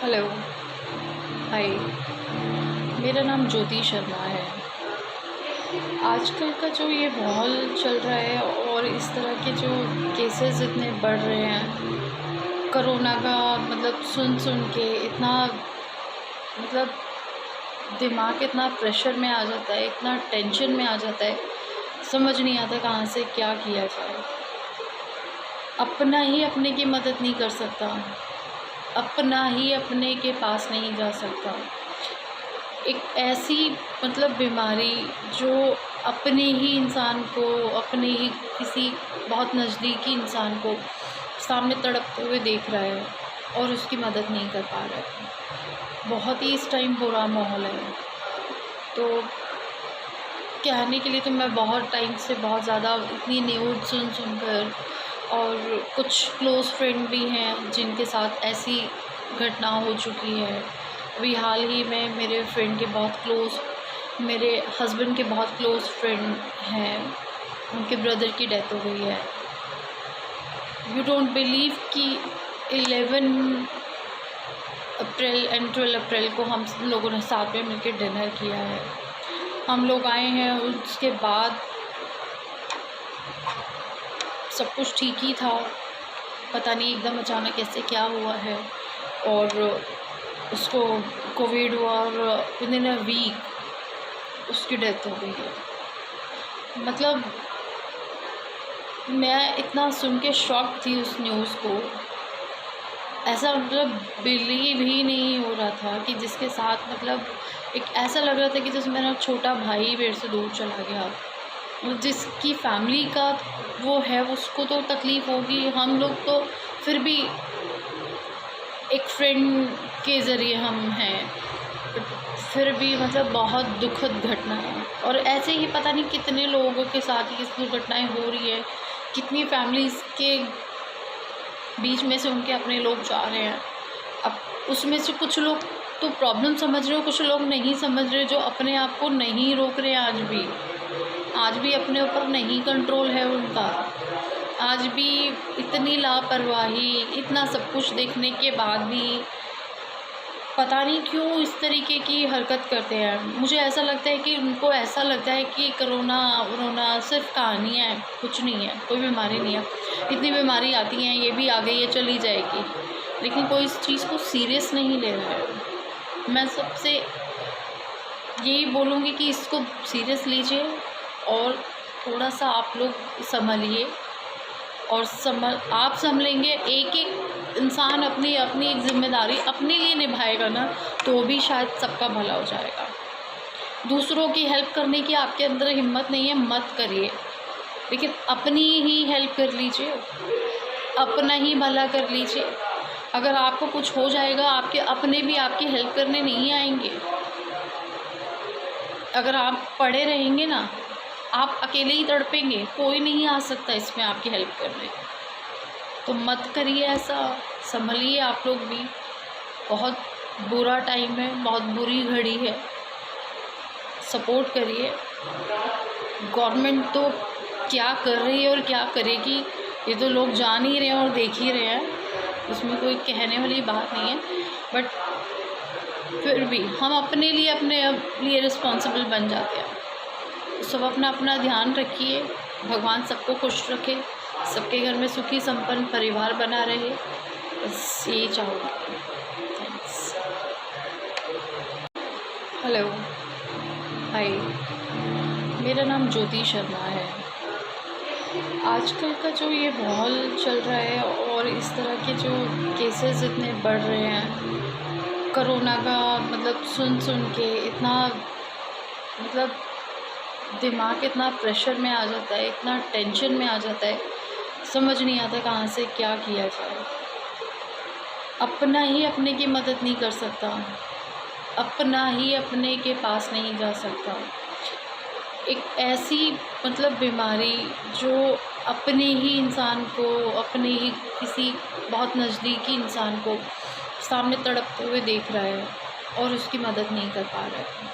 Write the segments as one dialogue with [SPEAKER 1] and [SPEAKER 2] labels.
[SPEAKER 1] Hello, हाय। मेरा नाम ज्योति शर्मा है। आजकल का जो ये माहौल चल रहा है और इस तरह के जो केसेस इतने बढ़ रहे हैं, कोरोना का मतलब सुन के इतना मतलब दिमाग इतना प्रेशर में आ जाता है, इतना टेंशन में आ जाता है, समझ नहीं आता कहाँ से क्या किया जाए। अपना ही अपने की मदद नहीं कर सकता, अपना ही अपने के पास नहीं जा सकता। एक ऐसी मतलब बीमारी जो अपने ही इंसान को, अपने ही किसी बहुत नज़दीकी इंसान को सामने तड़पते हुए देख रहा है और उसकी मदद नहीं कर पा रहा है। बहुत ही इस टाइम बुरा माहौल है। तो कहने के लिए तो मैं बहुत टाइम से बहुत ज़्यादा इतनी न्यूज़ सुनकर, और कुछ क्लोज़ फ्रेंड भी हैं जिनके साथ ऐसी घटना हो चुकी है। अभी हाल ही में मेरे फ्रेंड के बहुत क्लोज़, मेरे हस्बैंड के बहुत क्लोज़ फ्रेंड हैं, उनके ब्रदर की डेथ हो गई है। यू डोंट बिलीव कि 11 अप्रैल एंड 12 अप्रैल को हम लोगों ने साथ में मिलकर डिनर किया है। हम लोग आए हैं, उसके बाद सब कुछ ठीक ही था, पता नहीं एकदम अचानक कैसे क्या हुआ है और उसको कोविड हुआ और विद इन अ वीक उसकी डेथ हो गई है। मतलब मैं इतना सुन के शॉक थी उस न्यूज़ को, ऐसा मतलब बिलीव ही नहीं हो रहा था कि जिसके साथ मतलब एक ऐसा लग रहा था कि जैसे मेरा छोटा भाई मेरे से दूर चला गया। जिसकी फैमिली का वो है उसको तो तकलीफ़ होगी, हम लोग तो फिर भी एक फ्रेंड के ज़रिए हम हैं, फिर भी मतलब बहुत दुखद घटना है। और ऐसे ही पता नहीं कितने लोगों के साथ ये दुर्घटनाएं हो रही है, कितनी फैमिलीज़ के बीच में से उनके अपने लोग जा रहे हैं। अब उसमें से कुछ लोग तो प्रॉब्लम समझ रहे हो, कुछ लोग नहीं समझ रहे, जो अपने आप को नहीं रोक रहे। आज भी अपने ऊपर नहीं कंट्रोल है उनका। आज भी इतनी लापरवाही, इतना सब कुछ देखने के बाद भी पता नहीं क्यों इस तरीके की हरकत करते हैं। मुझे ऐसा लगता है कि उनको ऐसा लगता है कि कोरोना सिर्फ कहानियाँ है, कुछ नहीं है, कोई बीमारी नहीं है। इतनी बीमारी आती हैं, ये भी आ गई है, चली जाएगी, लेकिन कोई इस चीज़ को सीरियस नहीं ले रहा है। मैं सबसे यही बोलूँगी कि इसको सीरियस लीजिए और थोड़ा सा आप लोग संभलिए, और आप संभलेंगे, एक इंसान अपनी अपनी एक ज़िम्मेदारी अपने लिए निभाएगा ना, तो भी शायद सबका भला हो जाएगा। दूसरों की हेल्प करने की आपके अंदर हिम्मत नहीं है, मत करिए, लेकिन अपनी ही हेल्प कर लीजिए, अपना ही भला कर लीजिए। अगर आपको कुछ हो जाएगा, आपके अपने भी आपकी हेल्प करने नहीं आएंगे। अगर आप पड़े रहेंगे ना, आप अकेले ही तड़पेंगे, कोई नहीं आ सकता इसमें आपकी हेल्प करने। तो मत करिए ऐसा, संभलिए आप लोग भी। बहुत बुरा टाइम है, बहुत बुरी घड़ी है, सपोर्ट करिए। गवर्नमेंट तो क्या कर रही है और क्या करेगी ये तो लोग जान ही रहे हैं और देख ही रहे हैं, उसमें कोई कहने वाली बात नहीं है। बट फिर भी हम अपने लिए रिस्पॉन्सिबल बन जाते हैं। सब अपना अपना ध्यान रखिए, भगवान सबको खुश रखे, सबके घर में सुखी संपन्न परिवार बना रहे, बस यही चाहूँगी। थैंक्स। हेलो, हाय। मेरा नाम ज्योति शर्मा है। आजकल का जो ये माहौल चल रहा है और इस तरह के जो केसेस इतने बढ़ रहे हैं, कोरोना का मतलब सुन के इतना मतलब दिमाग इतना प्रेशर में आ जाता है, इतना टेंशन में आ जाता है, समझ नहीं आता कहाँ से क्या किया जाए। अपना ही अपने की मदद नहीं कर सकता, अपना ही अपने के पास नहीं जा सकता। एक ऐसी मतलब बीमारी जो अपने ही इंसान को, अपने ही किसी बहुत नज़दीकी इंसान को सामने तड़पते हुए देख रहा है और उसकी मदद नहीं कर पा रहा है।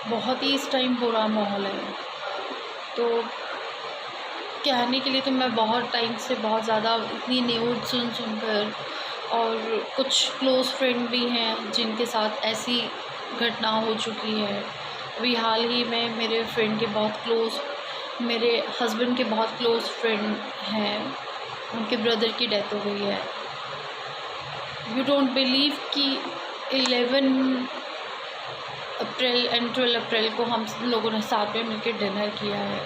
[SPEAKER 1] बहुत ही इस टाइम बुरा माहौल है। तो कहने के लिए तो मैं बहुत टाइम से बहुत ज़्यादा इतनी न्यूज़ सुनकर, और कुछ क्लोज़ फ्रेंड भी हैं जिनके साथ ऐसी घटना हो चुकी है। अभी हाल ही में मेरे फ्रेंड के बहुत क्लोज़ मेरे हस्बैंड के बहुत क्लोज़ फ्रेंड हैं, उनके ब्रदर की डेथ हो गई है। यू डोंट बिलीव कि 11 अप्रैल एंड 12 अप्रैल को हम लोगों ने साथ में मिलकर डिनर किया है।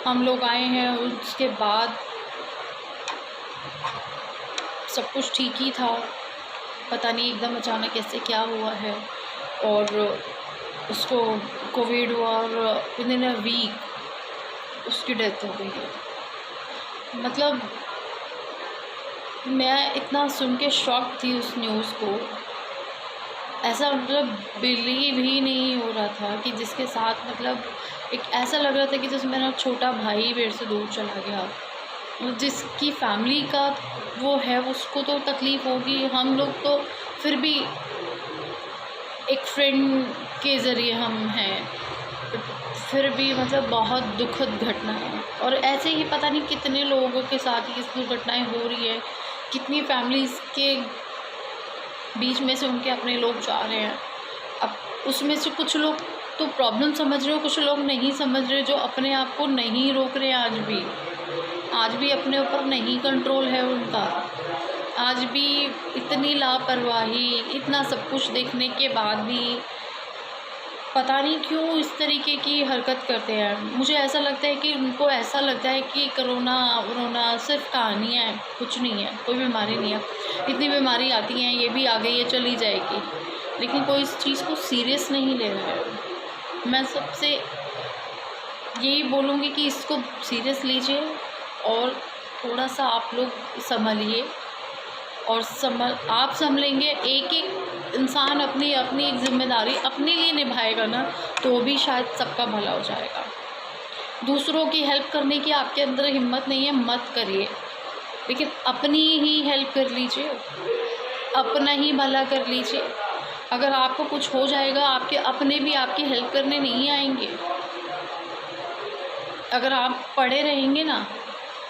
[SPEAKER 1] हम लोग आए हैं, उसके बाद सब कुछ ठीक ही था, पता नहीं एकदम अचानक कैसे क्या हुआ है और उसको कोविड हुआ और विद इन अ वीक उसकी डेथ हो गई है। मतलब मैं इतना सुन के शॉक थी उस न्यूज़ को, ऐसा मतलब बिलीव ही नहीं हो रहा था कि जिसके साथ मतलब एक ऐसा लग रहा था कि जैसे मेरा छोटा भाई मेरे से दूर चला गया। जिसकी फैमिली का वो है उसको तो तकलीफ़ होगी, हम लोग तो फिर भी एक फ्रेंड के ज़रिए हम हैं, फिर भी मतलब बहुत दुखद घटना है। और ऐसे ही पता नहीं कितने लोगों के साथ ये दुर्घटनाएं हो रही है, कितनी फैमिलीज़ के बीच में से उनके अपने लोग जा रहे हैं। अब उसमें से कुछ लोग तो प्रॉब्लम समझ रहे हो, कुछ लोग नहीं समझ रहे, जो अपने आप को नहीं रोक रहे। आज भी अपने ऊपर नहीं कंट्रोल है उनका, आज भी इतनी लापरवाही, इतना सब कुछ देखने के बाद भी पता नहीं क्यों इस तरीके की हरकत करते हैं। मुझे ऐसा लगता है कि उनको ऐसा लगता है कि कोरोना सिर्फ कहानियाँ हैं, कुछ नहीं है, कोई बीमारी नहीं है। इतनी बीमारी आती हैं, ये भी आ गई है, चली जाएगी, लेकिन कोई इस चीज़ को सीरियस नहीं ले रहा है। मैं सबसे यही बोलूँगी कि इसको सीरियस लीजिए और थोड़ा सा आप लोग संभलिए, और आप संभलेंगे, एक एक इंसान अपनी एक जिम्मेदारी अपने लिए निभाएगा ना, तो भी शायद सबका भला हो जाएगा। दूसरों की हेल्प करने की आपके अंदर हिम्मत नहीं है, मत करिए, लेकिन अपनी ही हेल्प कर लीजिए, अपना ही भला कर लीजिए। अगर आपको कुछ हो जाएगा, आपके अपने भी आपकी हेल्प करने नहीं आएंगे। अगर आप पड़े रहेंगे ना,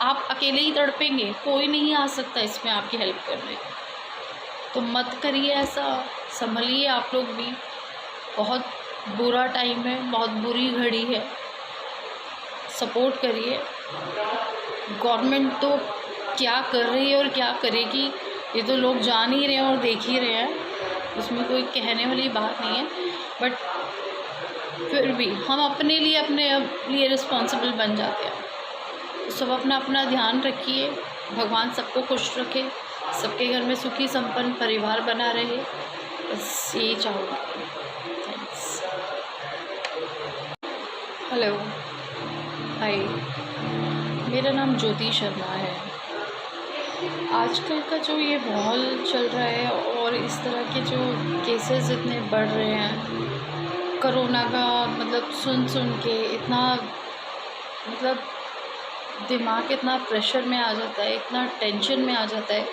[SPEAKER 1] आप अकेले ही तड़पेंगे, कोई नहीं आ सकता इसमें आपकी हेल्प करने। तो मत करिए ऐसा, संभलिए आप लोग भी। बहुत बुरा टाइम है, बहुत बुरी घड़ी है, सपोर्ट करिए। गवर्नमेंट तो क्या कर रही है और क्या करेगी ये तो लोग जान ही रहे हैं और देख ही रहे हैं, उसमें कोई कहने वाली बात नहीं है। बट फिर भी हम अपने लिए रिस्पॉन्सिबल बन जाते हैं। सब अपना ध्यान रखिए, भगवान सबको खुश रखे, सबके घर में सुखी संपन्न परिवार बना रहे, बस यही चाहूँगी। थैंक्स। हेलो, हाय, मेरा नाम ज्योति शर्मा है। आजकल का जो ये माहौल चल रहा है और इस तरह के जो केसेस इतने बढ़ रहे हैं, कोरोना का मतलब सुन के इतना मतलब दिमाग इतना प्रेशर में आ जाता है, इतना टेंशन में आ जाता है,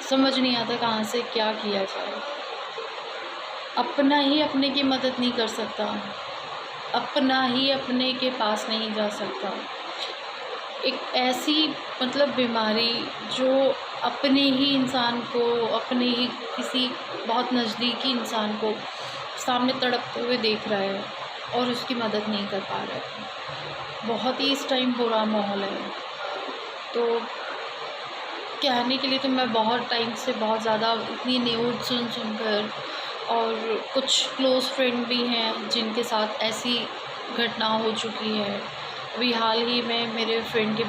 [SPEAKER 1] समझ नहीं आता कहाँ से क्या किया जाए। अपना ही अपने की मदद नहीं कर सकता, अपना ही अपने के पास नहीं जा सकता। एक ऐसी मतलब बीमारी जो अपने ही इंसान को, अपने ही किसी बहुत नज़दीकी इंसान को सामने तड़पते हुए देख रहा है और उसकी मदद नहीं कर पा रहा है। बहुत ही इस टाइम बुरा माहौल है। तो कहने के लिए तो मैं बहुत टाइम से बहुत ज़्यादा इतनी न्यूज़ सुनकर, और कुछ क्लोज़ फ्रेंड भी हैं जिनके साथ ऐसी घटना हो चुकी है। अभी हाल ही में मेरे फ्रेंड के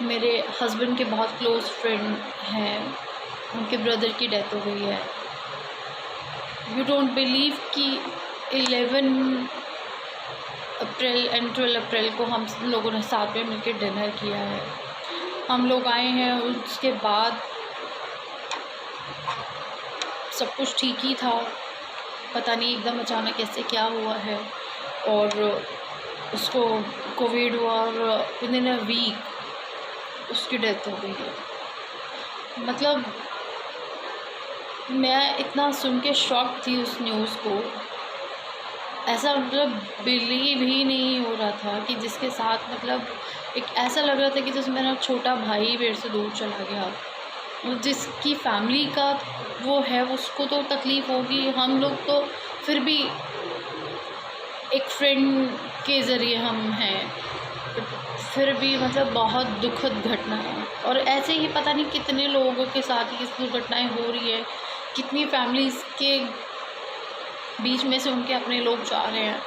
[SPEAKER 1] मेरे हस्बैंड के बहुत क्लोज़ फ्रेंड हैं, उनके ब्रदर की डेथ हो गई है। यू डोंट बिलीव कि 11 अप्रैल एंड 12 अप्रैल को हम लोगों ने साथ में मिलकर डिनर किया है। हम लोग आए हैं, उसके बाद सब कुछ ठीक ही था, पता नहीं एकदम अचानक कैसे क्या हुआ है और उसको कोविड हुआ और विद इन अ वीक उसकी डेथ हो गई है। मतलब मैं इतना सुन के शॉक थी उस न्यूज़ को, ऐसा मतलब बिलीव ही नहीं हो रहा था कि जिसके साथ मतलब एक ऐसा लग रहा था कि जैसे मेरा छोटा भाई मेरे से दूर चला गया। जिसकी फैमिली का वो है उसको तो तकलीफ़ होगी, हम लोग तो फिर भी एक फ्रेंड के ज़रिए हम हैं, फिर भी मतलब बहुत दुखद घटना है। और ऐसे ही पता नहीं कितने लोगों के साथ ये दुर्घटनाएं हो रही है, कितनी फैमिलीज़ के बीच में से उनके अपने लोग जा रहे हैं।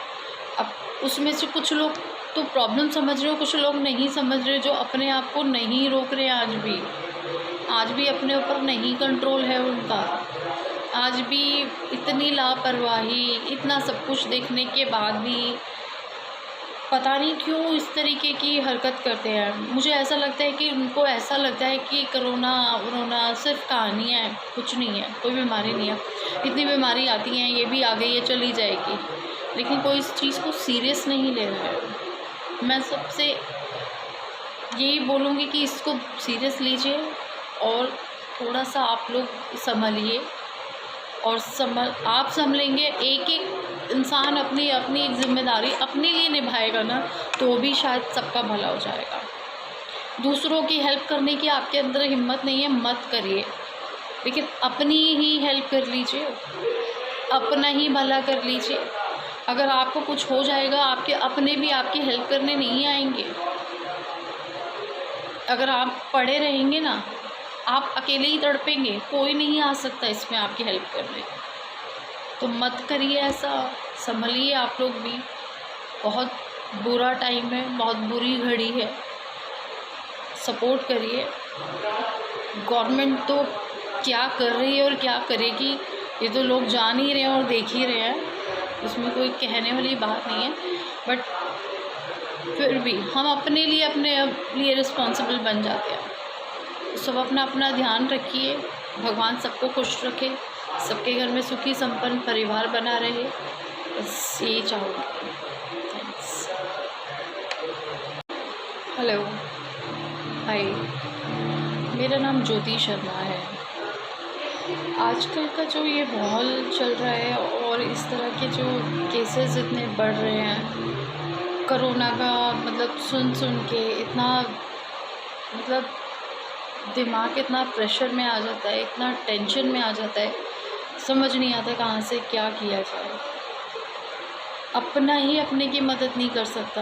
[SPEAKER 1] अब उसमें से कुछ लोग तो प्रॉब्लम समझ रहे हो, कुछ लोग नहीं समझ रहे, जो अपने आप को नहीं रोक रहे आज भी अपने ऊपर नहीं कंट्रोल है उनका। आज भी इतनी लापरवाही, इतना सब कुछ देखने के बाद भी पता नहीं क्यों इस तरीके की हरकत करते हैं। मुझे ऐसा लगता है कि उनको ऐसा लगता है कि कोरोना सिर्फ कहानी है, कुछ नहीं है, कोई बीमारी नहीं है। इतनी बीमारी आती हैं, ये भी आ गई है, चली जाएगी, लेकिन कोई इस चीज़ को सीरियस नहीं ले रहा है। मैं सबसे यही बोलूँगी कि इसको सीरियस लीजिए और थोड़ा सा आप लोग संभलिए, और आप संभलेंगे, एक इंसान अपनी एक ज़िम्मेदारी अपने लिए निभाएगा ना, तो भी शायद सबका भला हो जाएगा। दूसरों की हेल्प करने की आपके अंदर हिम्मत नहीं है, मत करिए, लेकिन अपनी ही हेल्प कर लीजिए, अपना ही भला कर लीजिए। अगर आपको कुछ हो जाएगा, आपके अपने भी आपकी हेल्प करने नहीं आएंगे। अगर आप पड़े रहेंगे ना, आप अकेले ही तड़पेंगे, कोई नहीं आ सकता इसमें आपकी हेल्प करने। तो मत करिए ऐसा, संभलिए आप लोग भी। बहुत बुरा टाइम है, बहुत बुरी घड़ी है, सपोर्ट करिए। गवर्नमेंट तो क्या कर रही है और क्या करेगी, ये तो लोग जान ही रहे हैं और देख ही रहे हैं, उसमें कोई कहने वाली बात नहीं है। बट फिर भी हम अपने लिए रिस्पॉन्सिबल बन जाते हैं। सब अपना अपना ध्यान रखिए, भगवान सबको खुश रखे, सबके घर में सुखी संपन्न परिवार बना रहे, बस यही चाहूँगी। थैंक्स। हेलो, हाय, मेरा नाम ज्योति शर्मा है। आजकल का जो ये माहौल चल रहा है और इस तरह के जो केसेस इतने बढ़ रहे हैं, कोरोना का मतलब सुन के इतना मतलब दिमाग इतना प्रेशर में आ जाता है, इतना टेंशन में आ जाता है, समझ नहीं आता कहाँ से क्या किया जाए। अपना ही अपने की मदद नहीं कर सकता,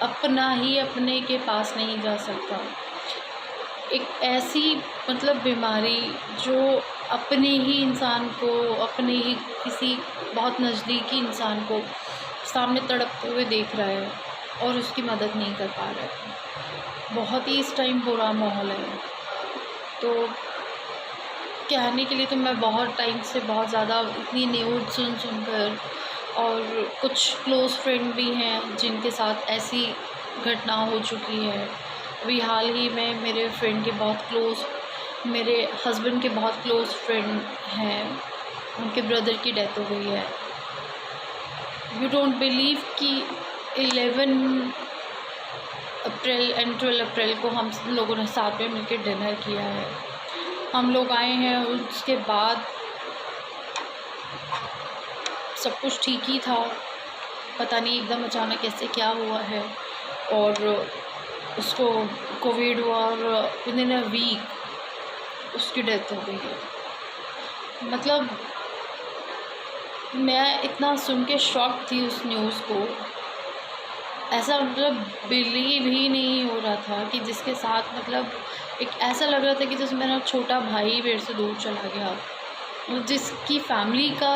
[SPEAKER 1] अपना ही अपने के पास नहीं जा सकता। एक ऐसी मतलब बीमारी जो अपने ही इंसान को, अपने ही किसी बहुत नज़दीकी इंसान को सामने तड़पते हुए देख रहा है और उसकी मदद नहीं कर पा रहा है। बहुत ही इस टाइम बुरा माहौल है। तो कहने के लिए तो मैं बहुत टाइम से बहुत ज़्यादा इतनी न्यूज़ सुनकर, और कुछ क्लोज़ फ्रेंड भी हैं जिनके साथ ऐसी घटना हो चुकी है। अभी हाल ही में मेरे फ्रेंड के बहुत क्लोज़, मेरे हस्बैंड के बहुत क्लोज़ फ्रेंड हैं, उनके ब्रदर की डेथ हो गई है। यू डोंट बिलीव कि 11 अप्रैल एंड 12 अप्रैल को हम लोगों ने साथ में मिलकर डिनर किया है। हम लोग आए हैं, उसके बाद सब कुछ ठीक ही था, पता नहीं एकदम अचानक कैसे क्या हुआ है, और उसको कोविड हुआ और विद इन अ वीक उसकी डेथ हो गई है। मतलब मैं इतना सुन के शॉक थी उस न्यूज़ को, ऐसा मतलब बिलीव ही नहीं हो रहा था कि जिसके साथ मतलब एक ऐसा लग रहा था कि जैसे मेरा छोटा भाई मेरे से दूर चला गया। जिसकी फैमिली का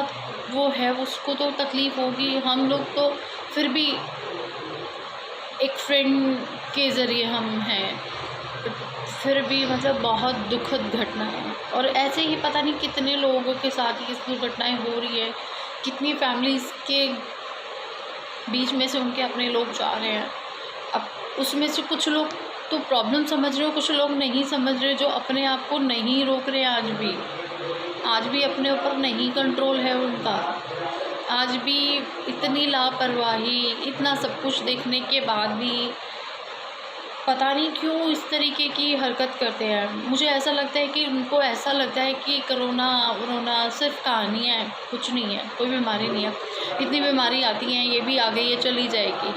[SPEAKER 1] वो है उसको तो तकलीफ़ होगी, हम लोग तो फिर भी एक फ्रेंड के ज़रिए हम हैं, फिर भी मतलब बहुत दुखद घटना है। और ऐसे ही पता नहीं कितने लोगों के साथ ये दुर्घटनाएं हो रही है, कितनी फैमिलीज़ के बीच में से उनके अपने लोग जा रहे हैं। अब उसमें से कुछ लोग तो प्रॉब्लम समझ रहे हो, कुछ लोग नहीं समझ रहे, जो अपने आप को नहीं रोक रहे। आज भी अपने ऊपर नहीं कंट्रोल है उनका। आज भी इतनी लापरवाही, इतना सब कुछ देखने के बाद भी पता नहीं क्यों इस तरीके की हरकत करते हैं। मुझे ऐसा लगता है कि उनको ऐसा लगता है कि कोरोना सिर्फ कहानी है, कुछ नहीं है, कोई बीमारी नहीं है। इतनी बीमारी आती हैं, ये भी आ गई है, चली जाएगी,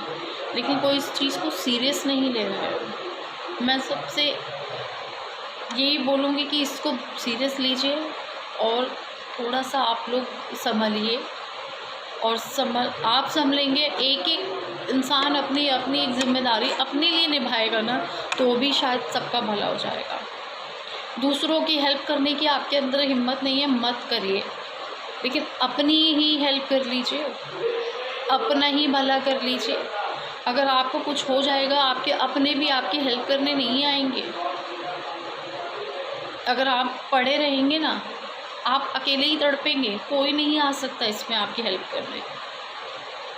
[SPEAKER 1] लेकिन कोई इस चीज़ को सीरियस नहीं ले रहा है। मैं सबसे यही बोलूँगी कि इसको सीरियस लीजिए और थोड़ा सा आप लोग संभलिए, और आप संभलेंगे, एक एक इंसान अपनी अपनी एक जिम्मेदारी अपने लिए निभाएगा ना, तो भी शायद सबका भला हो जाएगा। दूसरों की हेल्प करने की आपके अंदर हिम्मत नहीं है, मत करिए, लेकिन अपनी ही हेल्प कर लीजिए, अपना ही भला कर लीजिए। अगर आपको कुछ हो जाएगा, आपके अपने भी आपकी हेल्प करने नहीं आएंगे। अगर आप पड़े रहेंगे ना, आप अकेले ही तड़पेंगे, कोई नहीं आ सकता इसमें आपकी हेल्प करने।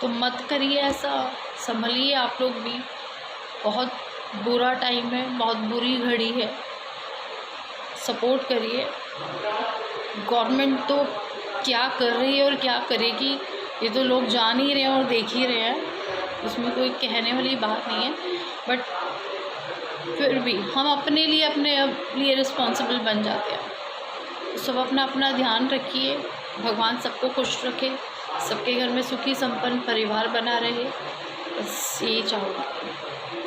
[SPEAKER 1] तो मत करिए ऐसा, संभलिए आप लोग भी। बहुत बुरा टाइम है, बहुत बुरी घड़ी है, सपोर्ट करिए। गवर्नमेंट तो क्या कर रही है और क्या करेगी, ये तो लोग जान ही रहे हैं और देख ही रहे हैं, उसमें कोई कहने वाली बात नहीं है। बट फिर भी हम अपने लिए रिस्पॉन्सिबल बन जाते हैं। तो सब अपना अपना ध्यान रखिए, भगवान सबको खुश रखे, सबके घर में सुखी संपन्न परिवार बना रहे, बस यही चाहूँगी।